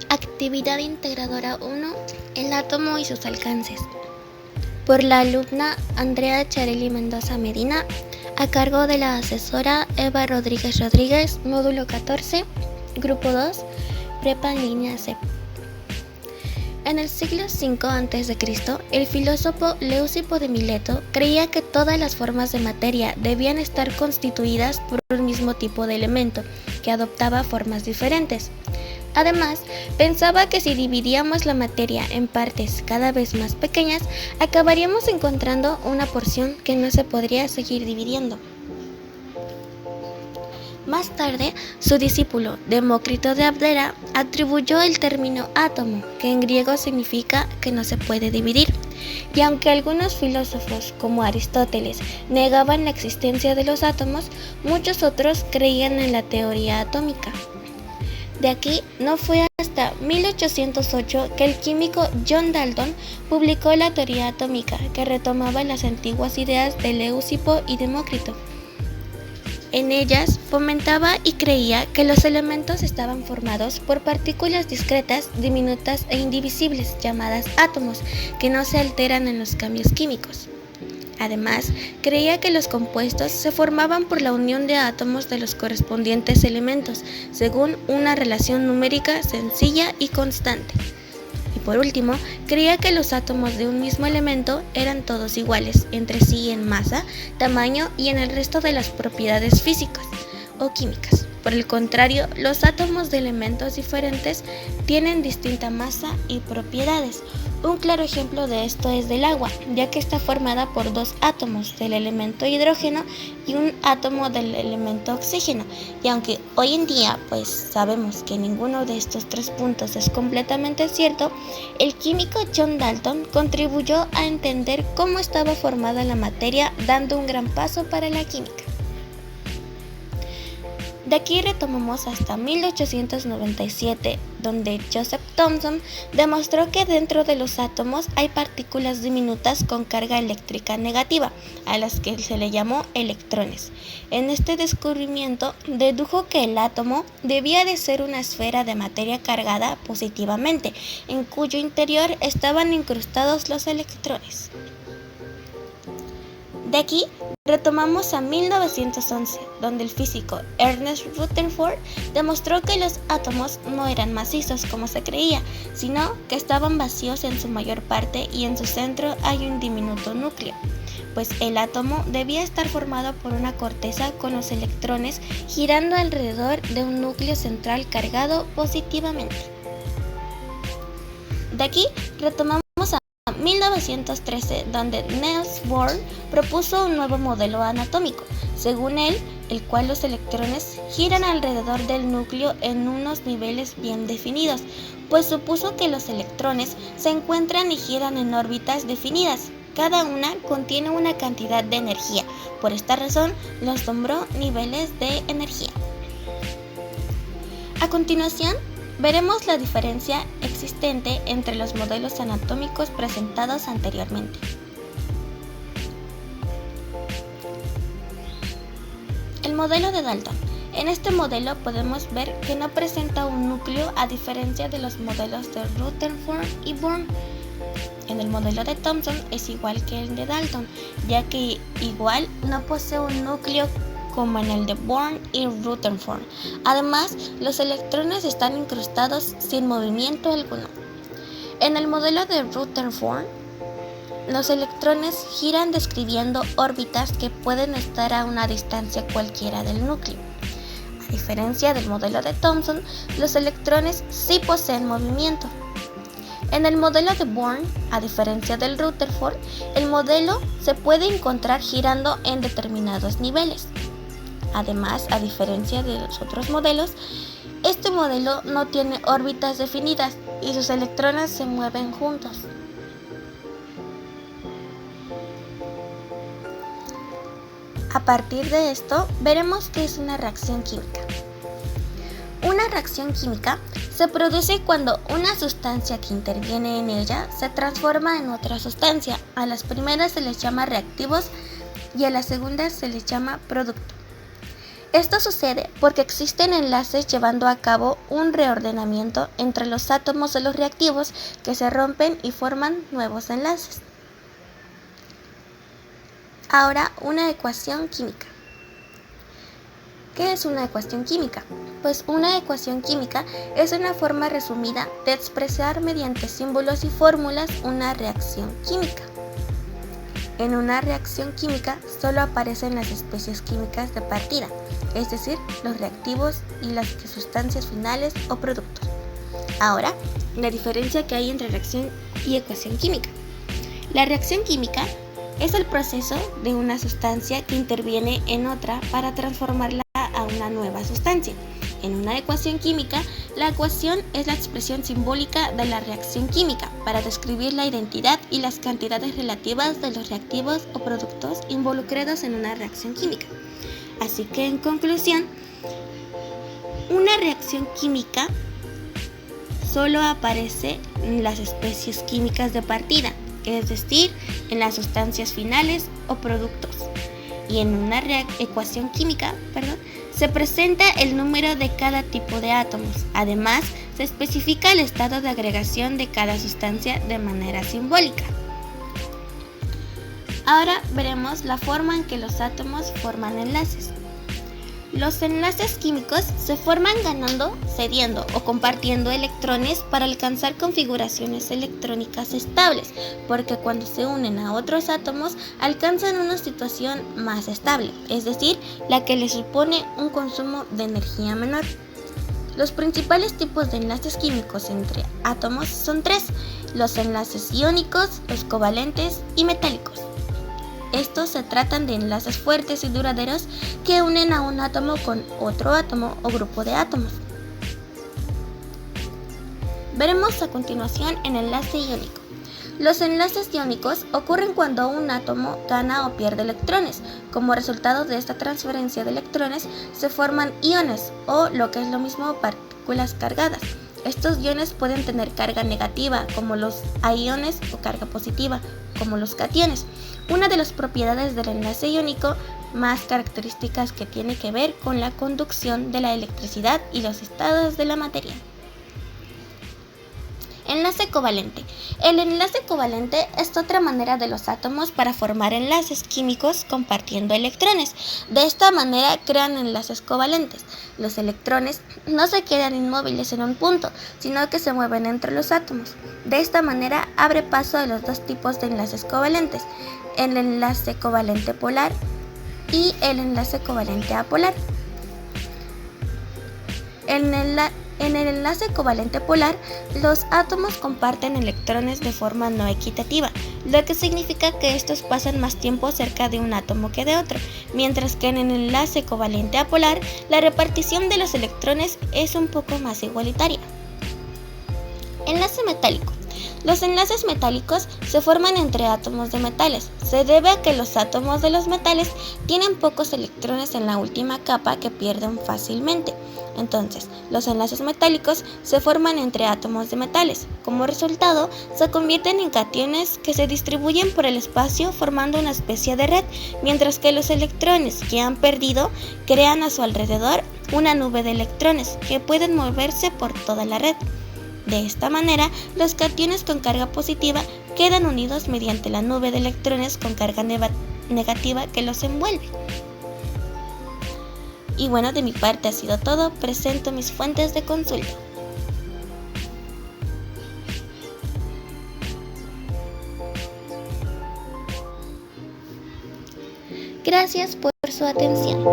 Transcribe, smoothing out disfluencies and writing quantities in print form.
Actividad integradora 1. El átomo y sus alcances. Por la alumna Andrea Charely Mendoza Medina, a cargo de la asesora Eva Rodríguez Rodríguez, módulo 14, grupo 2, prepa en línea C. En el siglo V a.C., el filósofo Leucipo de Mileto creía que todas las formas de materia debían estar constituidas por un mismo tipo de elemento, que adoptaba formas diferentes. Además, pensaba que si dividíamos la materia en partes cada vez más pequeñas, acabaríamos encontrando una porción que no se podría seguir dividiendo. Más tarde, su discípulo Demócrito de Abdera atribuyó el término átomo, que en griego significa que no se puede dividir, y aunque algunos filósofos, como Aristóteles, negaban la existencia de los átomos, muchos otros creían en la teoría atómica. De aquí no fue hasta 1808 que el químico John Dalton publicó la teoría atómica, que retomaba las antiguas ideas de Leucipo y Demócrito. En ellas fomentaba y creía que los elementos estaban formados por partículas discretas, diminutas e indivisibles, llamadas átomos, que no se alteran en los cambios químicos. Además, creía que los compuestos se formaban por la unión de átomos de los correspondientes elementos, según una relación numérica sencilla y constante. Y por último, creía que los átomos de un mismo elemento eran todos iguales entre sí en masa, tamaño y en el resto de las propiedades físicas o químicas. Por el contrario, los átomos de elementos diferentes tienen distinta masa y propiedades. Un claro ejemplo de esto es del agua, ya que está formada por dos átomos del elemento hidrógeno y un átomo del elemento oxígeno. Y aunque hoy en día sabemos que ninguno de estos tres puntos es completamente cierto, el químico John Dalton contribuyó a entender cómo estaba formada la materia, dando un gran paso para la química. De aquí retomamos hasta 1897, donde Joseph Thomson demostró que dentro de los átomos hay partículas diminutas con carga eléctrica negativa, a las que se le llamó electrones. En este descubrimiento dedujo que el átomo debía de ser una esfera de materia cargada positivamente, en cuyo interior estaban incrustados los electrones. De aquí retomamos a 1911, donde el físico Ernest Rutherford demostró que los átomos no eran macizos como se creía, sino que estaban vacíos en su mayor parte y en su centro hay un diminuto núcleo, pues el átomo debía estar formado por una corteza con los electrones girando alrededor de un núcleo central cargado positivamente. De aquí retomamos 1913, donde Niels Bohr propuso un nuevo modelo anatómico, según él, el cual los electrones giran alrededor del núcleo en unos niveles bien definidos, pues supuso que los electrones se encuentran y giran en órbitas definidas. Cada una contiene una cantidad de energía. Por esta razón, los nombró niveles de energía. A continuación, veremos la diferencia existente entre los modelos anatómicos presentados anteriormente. El modelo de Dalton. En este modelo podemos ver que no presenta un núcleo a diferencia de los modelos de Rutherford y Bohr. En el modelo de Thomson es igual que el de Dalton, ya que igual no posee un núcleo como en el de Bohr y Rutherford. Además, los electrones están incrustados sin movimiento alguno. En el modelo de Rutherford, los electrones giran describiendo órbitas que pueden estar a una distancia cualquiera del núcleo. A diferencia del modelo de Thomson, los electrones sí poseen movimiento. En el modelo de Bohr, a diferencia del Rutherford, el modelo se puede encontrar girando en determinados niveles. Además, a diferencia de los otros modelos, este modelo no tiene órbitas definidas y sus electrones se mueven juntos. A partir de esto, veremos qué es una reacción química. Una reacción química se produce cuando una sustancia que interviene en ella se transforma en otra sustancia. A las primeras se les llama reactivos y a las segundas se les llama producto. Esto sucede porque existen enlaces llevando a cabo un reordenamiento entre los átomos de los reactivos que se rompen y forman nuevos enlaces. Ahora, una ecuación química. ¿Qué es una ecuación química? Pues una ecuación química es una forma resumida de expresar mediante símbolos y fórmulas una reacción química. En una reacción química solo aparecen las especies químicas de partida, es decir, los reactivos y las sustancias finales o productos. Ahora, la diferencia que hay entre reacción y ecuación química. La reacción química es el proceso de una sustancia que interviene en otra para transformarla a una nueva sustancia. En una ecuación química, la ecuación es la expresión simbólica de la reacción química para describir la identidad y las cantidades relativas de los reactivos o productos involucrados en una reacción química. Así que, en conclusión, una reacción química solo aparece en las especies químicas de partida, es decir, en las sustancias finales o productos. Y en una ecuación química, se presenta el número de cada tipo de átomos. Además, se especifica el estado de agregación de cada sustancia de manera simbólica. Ahora veremos la forma en que los átomos forman enlaces. Los enlaces químicos se forman ganando, cediendo o compartiendo electrones para alcanzar configuraciones electrónicas estables, porque cuando se unen a otros átomos alcanzan una situación más estable, es decir, la que les supone un consumo de energía menor. Los principales tipos de enlaces químicos entre átomos son tres: los enlaces iónicos, los covalentes y metálicos. Estos se tratan de enlaces fuertes y duraderos que unen a un átomo con otro átomo o grupo de átomos. Veremos a continuación el enlace iónico. Los enlaces iónicos ocurren cuando un átomo gana o pierde electrones. Como resultado de esta transferencia de electrones se forman iones o, lo que es lo mismo, partículas cargadas. Estos iones pueden tener carga negativa, como los aniones, o carga positiva, como los cationes. Una de las propiedades del enlace iónico más características que tiene que ver con la conducción de la electricidad y los estados de la materia. Enlace covalente. El enlace covalente es otra manera de los átomos para formar enlaces químicos compartiendo electrones. De esta manera crean enlaces covalentes. Los electrones no se quedan inmóviles en un punto, sino que se mueven entre los átomos. De esta manera abre paso a los dos tipos de enlaces covalentes: el enlace covalente polar y el enlace covalente apolar. En el enlace covalente polar, los átomos comparten electrones de forma no equitativa, lo que significa que estos pasan más tiempo cerca de un átomo que de otro, mientras que en el enlace covalente apolar, la repartición de los electrones es un poco más igualitaria. Enlace metálico. Los enlaces metálicos se forman entre átomos de metales. Se debe a que los átomos de los metales tienen pocos electrones en la última capa que pierden fácilmente. Entonces, los enlaces metálicos se forman entre átomos de metales. Como resultado, se convierten en cationes que se distribuyen por el espacio formando una especie de red, mientras que los electrones que han perdido crean a su alrededor una nube de electrones que pueden moverse por toda la red. De esta manera, los cationes con carga positiva quedan unidos mediante la nube de electrones con carga negativa que los envuelve. Y bueno, de mi parte ha sido todo. Presento mis fuentes de consulta. Gracias por su atención.